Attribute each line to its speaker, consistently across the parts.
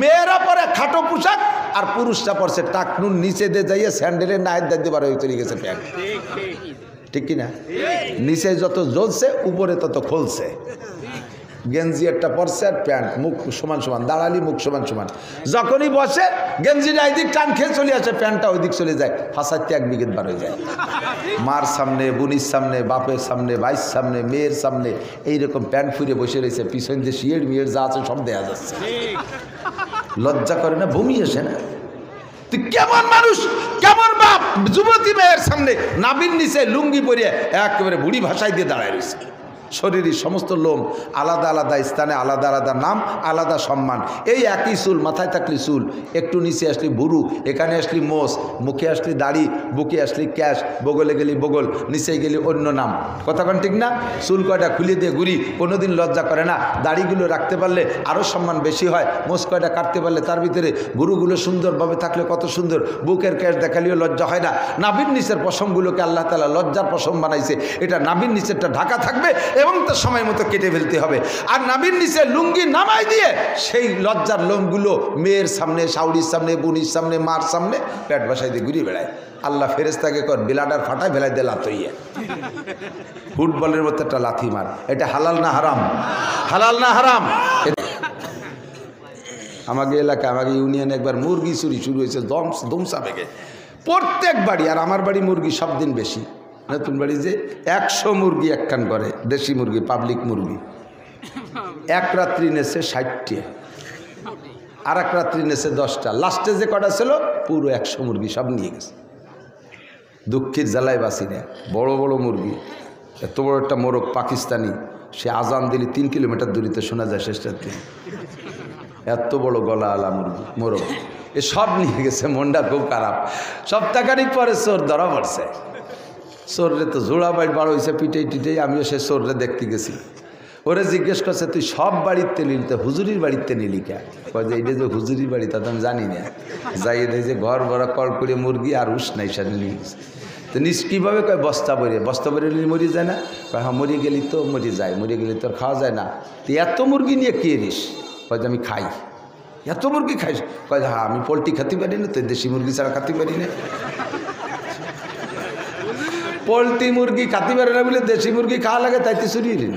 Speaker 1: মেয়েরা পরে খাটো পোশাক আর পুরুষরা পরছে টাকনুর নিচে দিয়ে যাইয়ে স্যান্ডেলের নায়ের দাঁড়িয়ে বার হয়ে চলে গেছে প্যান্ট। ঠিক কিনা? নিচে যত জ্বলছে উপরে তত খুলছে। গেঞ্জি একটা পরছে আর প্যান্ট, মুখ সমান সমান, দাঁড়ালি মুখ সমান সমান। যখনই বসে গেঞ্জিটা এইদিক টান খেয়ে চলে আসে, প্যান্টটা ওইদিক চলে যায়, ফাঁসাইতে 1 বিঘেত বার হয়ে যায়। মার সামনে, বুনির সামনে, বাপের সামনে, ভাইয়ের সামনে, মেয়ের সামনে এইরকম প্যান্ট ফুরে বসে রয়েছে, পিছন দিয়ে শিয়ের মিয়ের যা আছে সব দেয়া যাচ্ছে। লজ্জা করে না? ভূমি আসে না? তুই কেমন মানুষ, কেমন বাপ, যুবতী মেয়ের সামনে নাবির নিচে লুঙ্গি পরিয়ে একেবারে বুড়ি ভাষায় দিয়ে দাঁড়ায় রয়েছে। শরীরের সমস্ত লোম আলাদা আলাদা স্থানে, আলাদা আলাদা নাম, আলাদা সম্মান। এই একই চুল, মাথায় থাকলি চুল, একটু নিচে আসলি বুরু, এখানে আসলি মোষ, মুখে আসলি দাড়ি, বুকে আসলি ক্যাশ, বগলে গেলি বগল, নিচে গেলি অন্য নাম। কথাক্ষণ ঠিক না? চুল কয়টা খুলে দিয়ে ঘুরি, কোনোদিন লজ্জা করে না। দাড়িগুলো রাখতে পারলে আরও সম্মান বেশি হয়। মোষ কয়টা কাটতে পারলে তার ভিতরে গুরুগুলো সুন্দরভাবে থাকলে কত সুন্দর। বুকের ক্যাশ দেখালেও লজ্জা হয় না। নাভির নিচের পশমগুলোকে আল্লাহ তাআলা লজ্জার পশম বানাইছে। এটা নাভির নিচেরটা ঢাকা থাকবে এবং তার সময় মতো কেটে ফেলতে হবে। আর নাভির নিচে লুঙ্গি নামাই দিয়ে সেই লজ্জার লোমগুলো মেয়ের সামনে, শাউরির সামনে, বুনির সামনে, মার সামনে পেট বসাই দিয়ে ঘুরিয়ে বেড়ায়। আল্লাহ ফেরেশতাকে কর বিলাডার ফাটায় ফেলাই দিয়ে লাথইয়া, ফুটবলের মতো একটা লাথি মার। এটা হালাল না হারাম? হালাল না হারাম? আমাকে এলাকা, আমাকে ইউনিয়নে একবার মুরগি চুরি শুরু হয়েছে, দমসা বেগে প্রত্যেক বাড়ি। আর আমার বাড়ি মুরগি সব দিন বেশি। নতুন বাড়ি যে 100 মুরগি একখান করে, দেশি মুরগি, পাবলিক মুরগি। এক রাত্রি নেছে 60টা, আর এক রাত্রি নেছে 10টা, লাস্টে যে কটা ছিল পুরো 100 মুরগি সব নিয়ে গেছে। দুঃখের জ্বালায় বাসি না। বড় বড় মুরগি, এত বড় একটা মোরগ পাকিস্তানি, সে আজান দিলে 3 কিলোমিটার দূরিতে শোনা যায় শেষ রাত্রে। এত বড় গলা আলা মুরগি, মোরগ, এ সব নিয়ে গেছে। মনটা খুব খারাপ। সপ্তাহখানিক পরে চোর ধরা পড়ছে। চোররে তো জোড়া বাইট বার হয়েছে, পিটেই টিটেই। আমিও সে চোররে দেখতে গেছি। ওরে জিজ্ঞেস করছে, তুই সব বাড়িতে নিলি, তো হুজুরির বাড়িতে নিলি কে? কয় যে এইটা যে হুজুরির বাড়ি তা তো আমি জানি না। যাই যে ঘর ভরা কল করে মুরগি আর উস নাই, সেটা নিয়ে গেছে। তো নিস কীভাবে? কয় বস্তা ভরে। বস্তা ভরে নিলে মরি যায় না? কয় হ্যাঁ, মরি গেলি তো মরি যায়, মরি গেলি তোর খাওয়া যায় না। তুই এত মুরগি নিয়ে কে নিস? কয় যে আমি খাই। এত মুরগি খাইস? কয় হ্যাঁ, আমি পোলট্রি খেতে পারি না, তো দেশি মুরগি ছাড়া খেতে পারি না। পোলট্রি মুরগি খাতে পারে না বলে দেশি মুরগি খাওয়া লাগে, তাইতে চুরিয়ে নিন।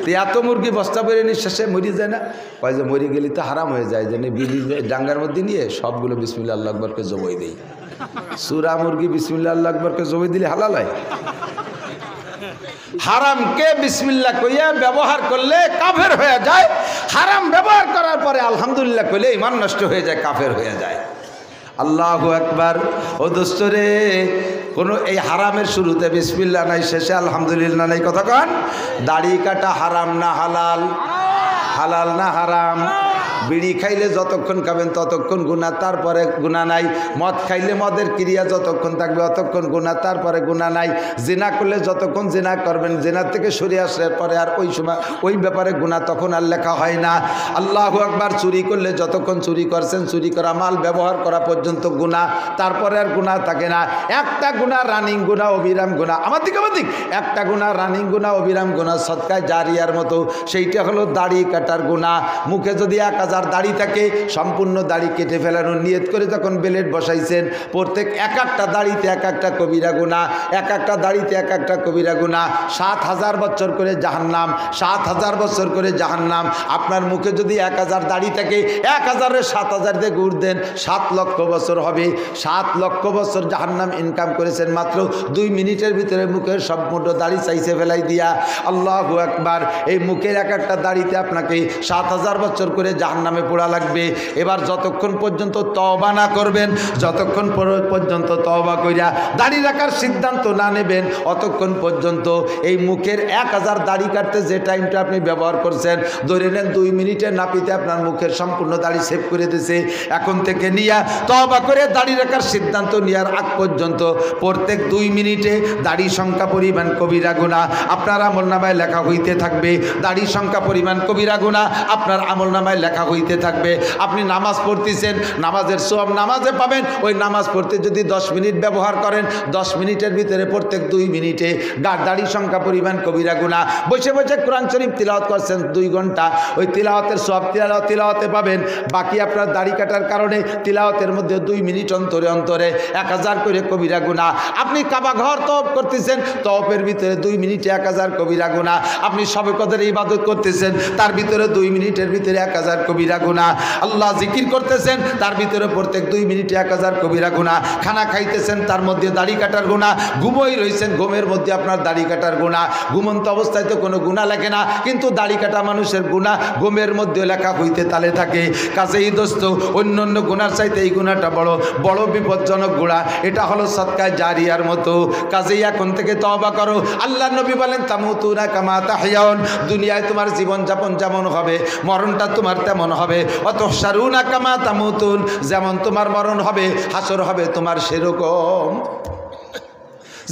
Speaker 1: তো এত মুরগি বস্তা বেড়ে নিঃ শেষে মরি যায় না? কয় যে মরি গেলি তো হারাম হয়ে যায়, যেন বিলি ডাঙ্গার মধ্যে নিয়ে সবগুলো বিসমিল্লাহ আল্লাহু আকবারকে জবাই দেই। সুরা মুরগি বিসমিল্লাহ আল্লাহু আকবারকে জবাই দিলে হালাল হয়? হারামকে বিসমিল্লাহ কইয়া ব্যবহার করলে কাফের হয়ে যায়। হারাম ব্যবহার করার পরে আলহামদুলিল্লাহ কইলে ঈমান নষ্ট হয়ে যায়, কাফের হয়ে যায়। আল্লাহু আকবার। ও দোস্ত রে, কোনো এই হারামের শুরুতে বিসমিল্লাহ নাই, শেষে আলহামদুলিল্লাহ নাই। কথা কন, দাড়ি কাটা হারাম না হালাল? হালাল না হারাম? বিড়ি খাইলে যতক্ষণ খাবেন ততক্ষণ গুনাহ, তারপরে গুনাহ নাই। মদ খাইলে মদের ক্রিয়া যতক্ষণ থাকবে ততক্ষণ গুনাহ, তারপরে গুনাহ নাই। জিনা করলে যতক্ষণ জিনা করবেন, জিনার থেকে সরে আসার পরে আর ওই সময় ওই ব্যাপারে গুনাহ তখন আর লেখা হয় না। আল্লাহু আকবার। চুরি করলে যতক্ষণ চুরি করছেন, চুরি করা মাল ব্যবহার করা পর্যন্ত গুনাহ, তারপরে আর গুনাহ থাকে না। একটা গুনাহ রানিং গুনাহ, অবিরাম গুনাহ। আমার দিক একটা গুনাহ রানিং গুনাহ, অবিরাম গুনাহ, সদকায়ে জারিয়ার মতো। সেইটা হলো দাড়ি কাটার গুনাহ। মুখে যদি 1000 দাড়ি থাকে, সম্পূর্ণ দাড়ি কেটে ফেলানোর নিয়ত করে যখন বেলেট বসাইছেন, প্রত্যেক এক একটা দাড়িতে এক একটা কবিরা গুনাহ, এক একটা দাড়িতে এক একটা কবিরা গুনাহ। 7000 বছর করে জাহান্নাম, 7000 বছর করে জাহান্নাম। আপনার মুখে যদি 1000 দাড়ি থাকে, 1000-এর 7000 দিয়ে গুড় দেন, 7 লক্ষ বছর হবে। 7 লক্ষ বছর জাহান্নাম ইনকাম করেছেন মাত্র 2 মিনিটের ভিতরে মুখের সম্পূর্ণ দাড়ি চাইছে ফেলাই দিয়া। আল্লাহু আকবার। এই মুখের এক একটা দাড়িতে আপনাকে 7000 বছর করে জাহান্নামে পোড়া লাগবে। এবার যতক্ষণ পর্যন্ত তওবা না করবেন, যতক্ষণ পর্যন্ত তওবা কইরা দাড়ি রাখার সিদ্ধান্ত না নেবেন, অতক্ষণ পর্যন্ত এই মুখের 1000 দাড়ি কাটতে যে টাইমটা আপনি ব্যবহার করছেন, ধরে নেন 2 মিনিটের নাপিতে আপনার মুখের সম্পূর্ণ দাড়ি সেভ করে দিয়েছে। এখন থেকে নিয়া তওবা করে দাড়ি রাখার সিদ্ধান্ত নেওয়ার আগ পর্যন্ত প্রত্যেক 2 মিনিটে দাড়ি সংখ্যা পরিমাণ কবিরা গুনাহ আপনার আমলনামায় লেখা হইতে থাকবে। দাড়ি সংখ্যা পরিমাণ কবিরা গুনাহ আপনার আমলনামায় লেখা হইতে থাকবে। আপনি নামাজ পড়তেছেন, নামাজের সওয়াব নামাজে পাবেন। ওই নামাজ পড়তে যদি 10 মিনিট ব্যবহার করেন, 10 মিনিটের ভিতরে প্রত্যেক 2 মিনিটে দাড়ি সংখ্যা পরিমাণ কবিরা গুনাহ। বসে বসে কোরআন শরীফ তিলাওয়াত করছেন 2 ঘন্টা, ওই তিলাওয়াতের সওয়াব তিলাওয়াতে পাবেন। বাকি আপনার দাড়ি কাটার কারণে তিলাওয়াতের মধ্যে 2 মিনিট অন্তরে অন্তরে 1000 করে কবিরা গুনাহ। আপনি কাবা ঘর তওয়াফ করতেছেন, তওয়াফের ভিতরে 2 মিনিটে 1000 কবিরা গুনাহ। আপনি শবে কদরের ইবাদত করতেছেন, তার ভিতরে 2 মিনিটের ভিতরে 1000 কবিরা গুনাহ। আল্লাহ জিকির করতেছেন, তার ভিতরে প্রত্যেক 2 মিনিটে 1000 কবিরা গুনাহ। খানা খাইতেছেন, তার মধ্যে দাড়ি কাটার গুনাহ। ঘুমোই রইছেন, ঘুমের মধ্যে আপনার দাড়ি কাটার গুনাহ। ঘুমন্ত অবস্থায় তো কোনো গুনাহ লাগে না, কিন্তু দাড়ি কাটা মানুষের গুনাহ ঘুমের মধ্যে লেখা হইতে তালে থাকে। কাজেই দোস্ত, অন্য অন্য গুনার চাইতে এই গুনাহটা বড় বড় বিপজ্জনক গুনাহ। এটা হলো সদকা জারিয়ার মতো। কাজেই এখন থেকে তওবা করো। আল্লাহর নবী বলেন, তামুতুনা কামা তাহইয়াউন, দুনিয়ায় তোমার জীবন যাপন যেমন হবে, মরণটা তোমার তেমন হবে। অতহশারুনা কামা তামুতুন, যেমন তোমার মরণ হবে, হাসর হবে তোমার সেরকম।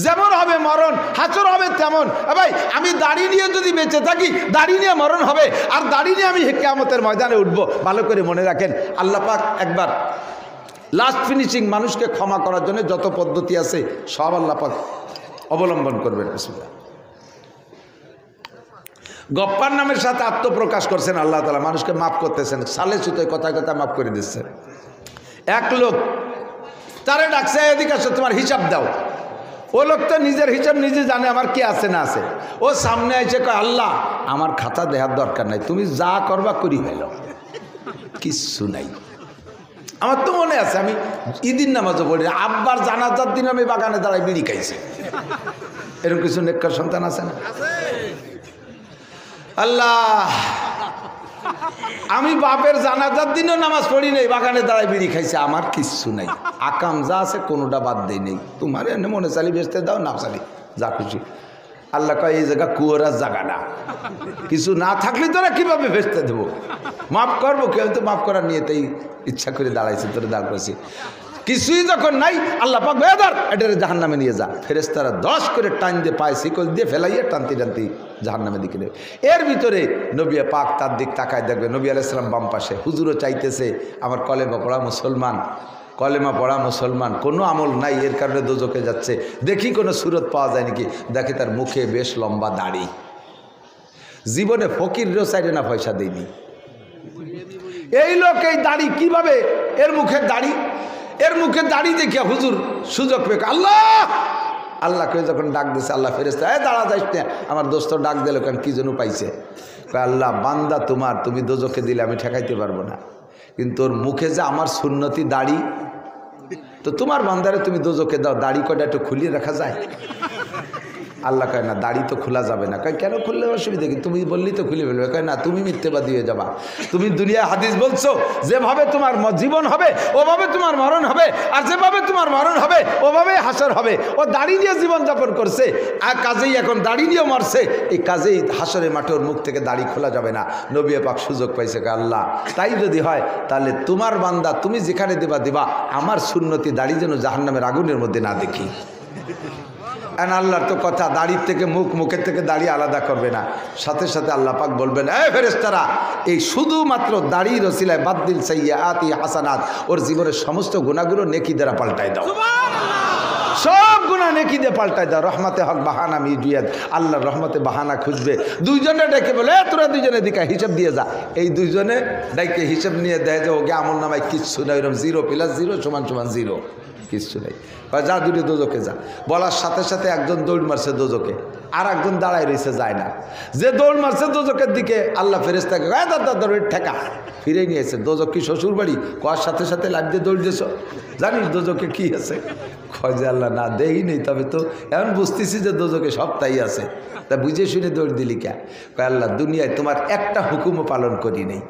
Speaker 1: যেমন হবে মরণ, হাসর হবে তেমন। ভাই, আমি দাড়ি নিয়ে যদি বেঁচে থাকি, দাড়ি নিয়ে মরণ হবে, আর দাড়ি নিয়ে আমি কিয়ামতের ময়দানে উঠবো। ভালো করে মনে রাখেন, আল্লাহ পাক একবার লাস্ট ফিনিশিং মানুষকে ক্ষমা করার জন্য যত পদ্ধতি আছে সব আল্লাহ পাক অবলম্বন করবেন। বিসমিল্লাহ। গপ্পার নামের সাথে আত্মপ্রকাশ করছেন আল্লাহ তাআলা, মানুষকে মাফ করতেছেন, সালে সুতোয় কথায় কথায় মাফ করে দিচ্ছে। এক লোক তারে ডাকছে, এদিকে আসো, তোমার হিসাব দাও। ও লোক তো নিজের হিসাব নিজে জানে আমার কি আছে না আছে। ও সামনে এসে কয়, আল্লাহ আমার খাতা দেওয়ার দরকার নাই, তুমি যা করবা করি হইল, কিচ্ছু নাই। আমার তো মনে আছে আমি ঈদের নামাজও পড়ি, আব্বার জানাজার দিন আমি বাগানে দাঁড়ায় বিড়ি খাইছি। এরকম কিছু নেককার সন্তান আছে না? আল্লাহ, আমি বাপের জানাজার দিনও নামাজ পড়ি নাই, বাগানে দাঁড়ায় বিড়ি খাইছে, আমার কিচ্ছু নাই। আকাম যা আছে কোনোটা বাদ দেই নেই। তোমার এনে মনে চালি বেচতে দাও, না চালি যা খুশি। আল্লাহ কয়, এই জায়গা কুয়োরার জায়গা না, কিছু না থাকলে তোরা কিভাবে বেচতে দেবো? মাফ করবো, কেউ তো মাফ করার নিয়ে তাই ইচ্ছা করে দাঁড়াইছে, তোরা দাঁড় করেছি। কিছুই যখন নাই, আল্লাহ পাক বেদার এটারে জাহান্নামে নিয়ে যা। ফেরেশতারা 10 করে টান দিয়ে পায়ে শিকল দিয়ে ফেলাইয়া টানতে টানতে জাহান্নামের দিকে নেবে। এর ভিতরে নবী পাক তার দিক তাকায় দেখবে, নবী আলাইহিস সালাম বাম পাশে। হুজুরও চাইতেছে আমার কলেমা পড়া মুসলমান, কলেমা পড়া মুসলমান, কোনো আমল নাই, এর কারণে দোজখে যাচ্ছে। দেখি কোনো সুরত পাওয়া যায় নাকি। দেখে তার মুখে বেশ লম্বা দাড়ি, জীবনে ফকিরেরও চাইরে না পয়সা দেয়নি। এই লোক এই দাড়ি কিভাবে, এর মুখের দাড়ি, এর মুখে দাড়ি দেখে হুজুর সুযোগ পেয়ে আল্লাহ আল্লাহকে যখন ডাক দিছে, আল্লাহ ফেরেশতা, দাঁড়া যাইস না, আমার দোস্ত ডাক দিল কেন, কি যেন পাইছে। আল্লাহ, বান্দা তোমার, তুমি দোজখে দিলে আমি ঠেকাইতে পারবো না, কিন্তু ওর মুখে যে আমার সুন্নতি দাড়ি, তো তোমার বান্দারে তুমি দোজখে দাও, দাড়ি কটা একটু খুলিয়ে রাখা যায়? আল্লাহ কয় না, দাড়ি তো খোলা যাবে না। কয় কেন, খুললে অসুবিধা কি, তুমি বললি তো খুলে ফেলবে। কয় না, তুমি মিথ্যেবাদী হয়ে যাবা। তুমি দুনিয়ায় হাদিস বলছো, যেভাবে তোমার জীবন হবে ওভাবে তোমার মরণ হবে, আর যেভাবে তোমার মরণ হবে ওভাবেই হাসর হবে। ও দাড়ি নিয়ে জীবনযাপন করছে, আর কাজেই এখন দাড়ি নিয়ে মরছে, এই কাজেই হাসরের মাঠে ওর মুখ থেকে দাড়ি খোলা যাবে না। নবী পাক সুযোগ পাইছে, আল্লাহ তাই যদি হয় তাহলে তোমার বান্দা তুমি যেখানে দেবা দিবা, আমার সুন্নতি দাড়ি যেন জাহান্নামের আগুনের মধ্যে না দেখি। আল্লাহর তো কথা, দাড়ির থেকে মুখ, মুখের থেকে দাড়ি আলাদা করবে না। সাথে সাথে আল্লাহ পাক বলবেন, এ ফেরেশতারা, এই শুধুমাত্র দাড়ির ওসিলায় বাদদিল সাইয়্যাতি হাসানাত, ওর জীবনের সমস্ত গুনাহগুলো নেকি দ্বারা পাল্টাই দাও। সব গুনাহ নেকি দিয়ে পাল্টাই দাও। রহমতে হক বাহানা মিডিয়াত, আল্লাহর রহমতে বাহানা খুঁজবে। দুইজনে ডেকে বলে, তোরা দুইজনে দিকে হিসাব দিয়ে যা। এই দুইজনে ডাইকে হিসাব নিয়ে দেয় যে ওকে আমল নামায় কিচ্ছু নাই, ওরকম 0 + 0 = 0, কিচ্ছু নেই। যা দূরে দোজখে যা। বলার সাথে সাথে একজন দৌড় মারছে দোজখে, আর একজন দাঁড়ায় রয়েছে, যায় না। যে দৌড় মারছে দোজখের দিকে, আল্লাহ ফেরেশতাকে ঠেকা ফিরে নিয়েছে। দোজখ কি শ্বশুর বাড়ি? কয়ার সাথে সাথে লাভ দিয়ে দৌড় দিয়েছ, জানিস দোজখে কি আছে? কয় যে আল্লাহ না, দেই নেই, তবে তো এখন বুঝতেছি যে দোজখে সব তাই আছে, তা বুঝে শুনে দৌড় দিলি কে? কয় আল্লাহ, দুনিয়ায় তোমার একটা হুকুমও পালন করি নেই,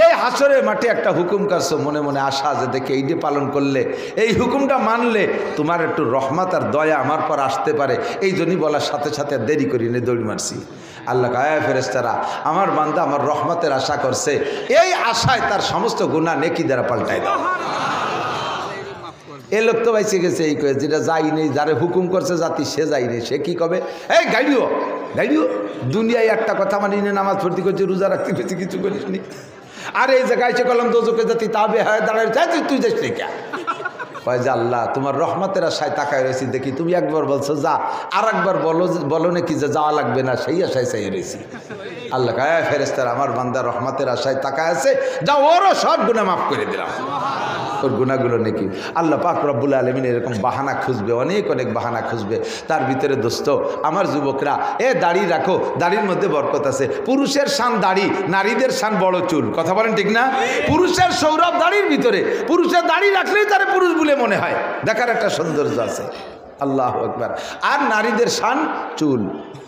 Speaker 1: এই হাসরের মাঠে একটা হুকুম করছো, মনে মনে আশা যে দেখে এইটি পালন করলে, এই হুকুমটা মানলে তোমার একটু রহমত আর দয়া আমার পর আসতে পারে, এই জন্যই বলার সাথে সাথে দেরি করি নে দৌড় মারছি। আল্লাহ কায়া ফেরেশতারা, আমার বান্দা আমার রহমতের আশা করছে, এই আশায় তার সমস্ত গুনাহ নেকি দ্বারা পাল্টাই দাও। এ লোক তো বাইসে গেছে, এই কয়ে যেটা যাই নেই, যারে হুকুম করছে জাতি সে যাই নেই, সে কি কবে, এই গাইডিও দুনিয়ায় একটা কথা মানি নে, নামাজ ভর্তি করছে, রোজা রাখতে পেরেছি, কিছু করিস নি। আর এই জায়গায় এসে কলম দোজকে জাতি তাবে হয় দাঁড়ায় তুই যাস রে কে? কয় যে আল্লাহ তোমার রহমতের আশায় তাকায় রয়েছি, দেখি তুমি একবার বলছো যা, আর একবার বলো নাকি যে যাওয়া লাগবে না, সেই আশায় চাই রয়েছি। আল্লাহ কয় ফেরেশতারা আমার বান্দা রহমতের আশায় তাকায় আছে, যা ওরও সব গুনাহ মাফ করে দিলাম, ওর গুনাহগুলো নাকি। আল্লাহ পাক রব্বুল আলামিন এরকম বাহানা খুঁজবে, অনেক অনেক বাহানা খুঁজবে। তার ভিতরে দোস্ত আমার যুবকরা, দাড়ি রাখো, দাড়ির মধ্যে বরকত আছে। পুরুষের শান দাড়ি, নারীদের শান বড় চুল, কথা বলেন ঠিক না? পুরুষের সৌরভ দাড়ির ভিতরে, পুরুষের দাড়ি রাখলেই তারা পুরুষ বলে মনে হয়, দেখার একটা সৌন্দর্য আছে। আল্লাহু আকবার। আর নারীদের শান চুল।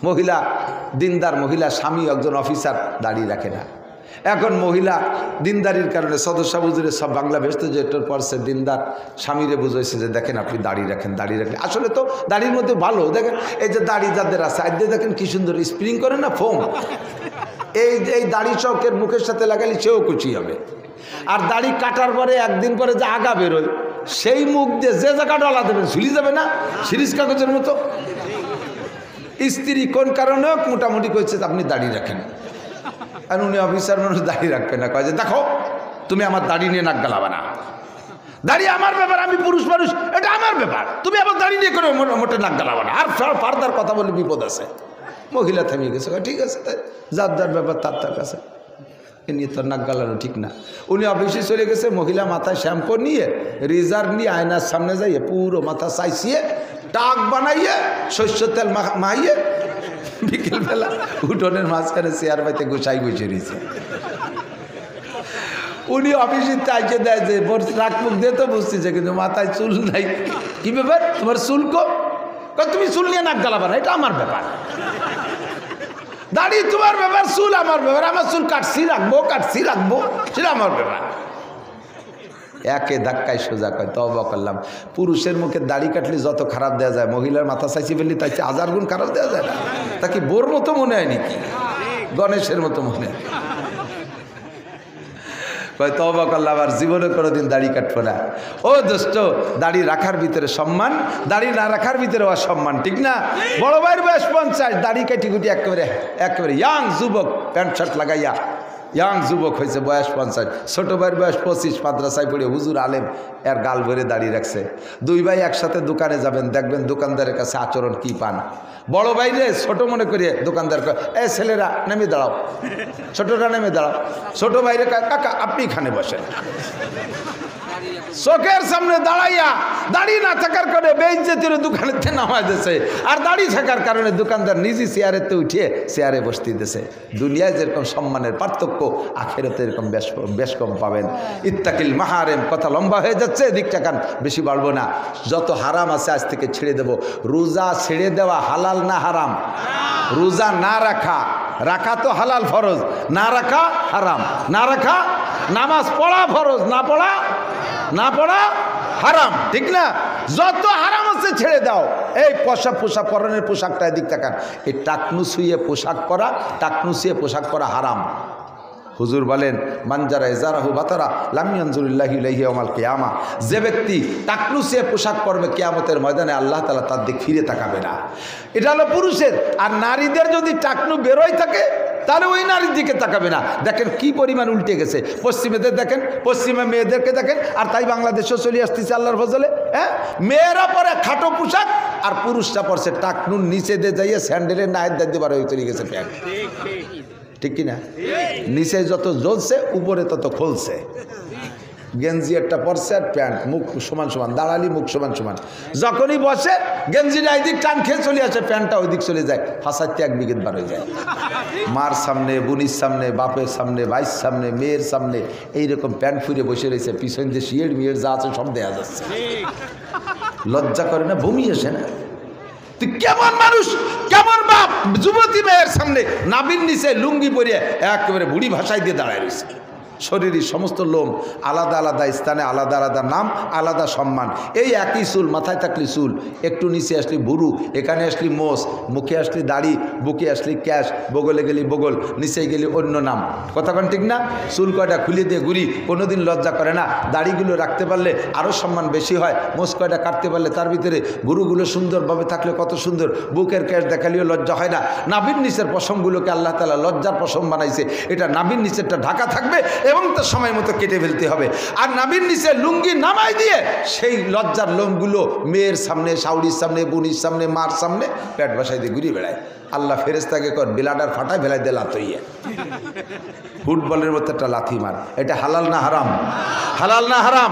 Speaker 1: মহিলা, দিনদার মহিলা, স্বামী একজন অফিসার দাড়ি রাখে না। এখন মহিলা দিনদারির কারণে সদস্য বুঝলে সব বাংলা ভেস্ত যেটার পরছে দিনদার স্বামীরে বুঝাইছে যে দেখেন আপনি দাড়ি রাখেন, দাড়ি রাখেন। আসলে তো দাড়ির মধ্যে ভালো, দেখেন এই যে দাড়ি যাদের আছে আজ দেখেন কি সুন্দর স্প্রিং করে না ফোম, এই দাড়ি চকের মুখের সাথে লাগালে সেও কুচি হবে। আর দাড়ি কাটার পরে একদিন পরে যে আগা বেরোয়, সেই মুখ দিয়ে যে জায়গা ডলা দেবেন ঝুলি যাবে না, সিরিজ কাগজের মতো। স্ত্রী কোন কারণে মোটামুটি কইছে আপনি দাড়ি রাখেন, আর উনি অফিসার মানুষ দাড়ি রাখবে না, কয় যে দেখো তুমি আমার দাড়ি নিয়ে নাক গালাবা না, দাড়ি আমার ব্যাপার, আমি পুরুষ মানুষ, এটা আমার ব্যাপার, তুমি আমার দাড়ি নিয়ে করে মোটে নাক গালাবা না। আর ফার্দার কথা বলে বিপদ আছে। মহিলা থেমে গেছে, ঠিক আছে যার যার ব্যাপার তার কাছে, এ নিয়ে তোর নাক গালানো ঠিক না। উনি অফিসে চলে গেছে, মহিলা মাথায় শ্যাম্পু নিয়ে রেজার নিয়ে আয়নার সামনে যাইয়ে পুরো মাথা চাইছিয়ে টাক বানাইয়ে শস্য তেল মাইয়ে বিকেলবেলা উঠোনের মাঝখানে চেয়ার পাইতে গোসাই বসে রয়েছে। উনি অফিসে চাইছে দেয় যে রাগ মুখ দিয়ে তো বুঝতেছে, কিন্তু মাথায় চুল নাই। কি ব্যাপার তোমার চুল কো? তুমি চুল নিয়ে নাক গালাবা না, এটা আমার ব্যাপার। দাড়ি তোমার ব্যাপার, চুল আমার ব্যাপার। আমার চুল কাটছি রাখবো সেটা আমার ব্যাপার। একে ধাক্কায় সোজা কয় তওবা করলাম। পুরুষের মুখে দাড়ি কাটলে যত খারাপ দেওয়া যায়, মহিলার মাথা চাইছি ফেললি তাই 1000 গুণ খারাপ দেওয়া যায় না। তা কি বোর মতো মনে হয় নাকি, গণেশের মতো মনে হয়? কয় তওবা করলাম, আর জীবনে কোনোদিন দাড়ি কাটবো না। ও দোস্ত, দাড়ি রাখার ভিতরে সম্মান, দাড়ি না রাখার ভিতরে অসম্মান, ঠিক না? বড় ভাইয়ের বয়স 50, দাড়ি কাটি কুটি একেবারে ইয়াং যুবক, প্যান্ট শার্ট লাগাইয়া ইয়াং যুবক হয়েছে, বয়স 50। ছোটো ভাইয়ের বয়স 25, মাদ্রাসায় পড়ে হুজুর আলেম, এর গাল ভরে দাড়ি রাখছে। দুই ভাই একসাথে দোকানে যাবেন, দেখবেন দোকানদারের কাছে আচরণ কি পান। বড় ভাই রে ছোটো মনে করিয়ে দোকানদার ছেলেরা নেমে দাঁড়াও, ছোটরা নেমে দাঁড়াও। ছোট ভাইরে কাকা আপনি এখানে বসেন। চোখের সামনে দাঁড়াইয়া দাড়ি না থাকার কারণে বেইজ্জতির দোকানেতে নামাই দিয়েছে, আর দাড়ি থাকার কারণে দোকানদার নিজে চেয়ারেতে উঠিয়ে চেয়ারে বসতে দিয়েছে। দুনিয়ায় যেরকম সম্মানের পার্থক্য, আখেরাতে এরকম বেশ কম পাবেন। ইত্তাকিল মাহারেম, কথা লম্বা হয়ে যাচ্ছে, দিকটা কান বেশি বাড়বো না। যত হারাম আছে আজ থেকে ছেড়ে দেব। রোজা ছেড়ে দেওয়া হালাল না হারাম? রোজা না রাখা তো হালাল ফরজ, না রাখা হারাম। না রাখা, নামাজ পড়া ফরজ, না পড়া হারাম, ঠিক না? যত হারাম আছে ছেড়ে দাও। এই পোশাক পরনের পোশাকটা এদিক তাকান, এই টাকনু শুয়ে পোশাক পরা হারাম। হুজুর বলেন মানজারা এজারাহু বাতারা লাম ইয়ানজুরিল্লাহু ইলাইহি ইয়াওমাল কিয়ামা, যে ব্যক্তি টাকনু শুয়ে পোশাক পরবে কিয়ামতের ময়দানে আল্লাহ তাআলা তার দিকে ফিরে তাকাবে না। এটা হলো পুরুষের। আর নারীদের যদি টাকনু বেরোয় থাকে তাহলে ওই নারীর দিকে তাকাবে না। দেখেন কি পরিমাণ উল্টে গেছে। পশ্চিমেদের দেখেন, পশ্চিমে মেয়েদেরকে দেখেন, আর তাই বাংলাদেশেও চলে আসতেছে আল্লাহর ফজলে। মেয়েরা পরে খাটো পোশাক, আর পুরুষরা পরছে টাকনুর নিচে দিয়ে যাইয়ে স্যান্ডেলের নায়ের দাঁড়িয়ে বার হয়ে চলে গেছে প্যান্ট, ঠিক কিনা? নিচে যত জ্বলছে উপরে তত খুলছে। গেঞ্জি একটা পরছে আর প্যান্ট, মুখ সমান, দাঁড়ালি মুখ সমান। যখনই বসে গেঞ্জিটা এইদিক টান খেয়ে চলে আসে, প্যান্টটা ওই দিক চলে যায়, ফাঁসাইতে 1 বিঘেত বার হয়ে যায়। মার সামনে, বোনির সামনে, বাপের সামনে, ভাইয়ের সামনে, মেয়ের সামনে এইরকম প্যান্ট ফুরে বসে রয়েছে, পিছন দিয়ে শিয়ের মিয়ের যা আছে সব দেওয়া যাচ্ছে। লজ্জা করে না? বমি আসে না? তুই কেমন মানুষ, কেমন বাপ, যুবতী মেয়ের সামনে নাবির নিচে লুঙ্গি পরিয়ে একেবারে বুড়ি ভাষায় দিয়ে দাঁড়ায় রয়েছে। শরীরের সমস্ত লোম আলাদা আলাদা স্থানে, আলাদা আলাদা নাম, আলাদা সম্মান। এই একই চুল, মাথায় থাকলে চুল, একটু নিচে আসলি বুরু, এখানে আসলি মোষ, মুখে আসলি দাড়ি, বুকে আসলি ক্যাশ, বগলে গেলি বগল, নিচে গেলি অন্য নাম। কথাক্ষণ ঠিক না? চুল কয়টা খুলে দিয়ে ঘুরি, কোনোদিন লজ্জা করে না। দাড়িগুলো রাখতে পারলে আরও সম্মান বেশি হয়। মোষ কয়টা কাটতে পারলে তার ভিতরে গুরুগুলো সুন্দরভাবে থাকলে কত সুন্দর। বুকের ক্যাশ দেখালেও লজ্জা হয় না। নাভির নিচের পশমগুলোকে আল্লাহ তাআলা লজ্জার পশম বানাইছে। এটা নাভির নিচেরটা ঢাকা থাকবে, এবং তার সময় মতো কেটে ফেলতে হবে। আর নাভির নিচে লুঙ্গি নামাই দিয়ে সেই লজ্জার লোমগুলো মেয়ের সামনে, শাউরির সামনে, বোনির সামনে, মার সামনে পেট বসাই দিয়ে ঘুরিয়ে বেড়ায়। আল্লাহ ফেরেশতাকে কর বিলাডার ফাটায় ফেলাই দে লাতইয়া, ফুটবলের মতো একটা লাথি মার। এটা হালাল না হারাম? হালাল না হারাম?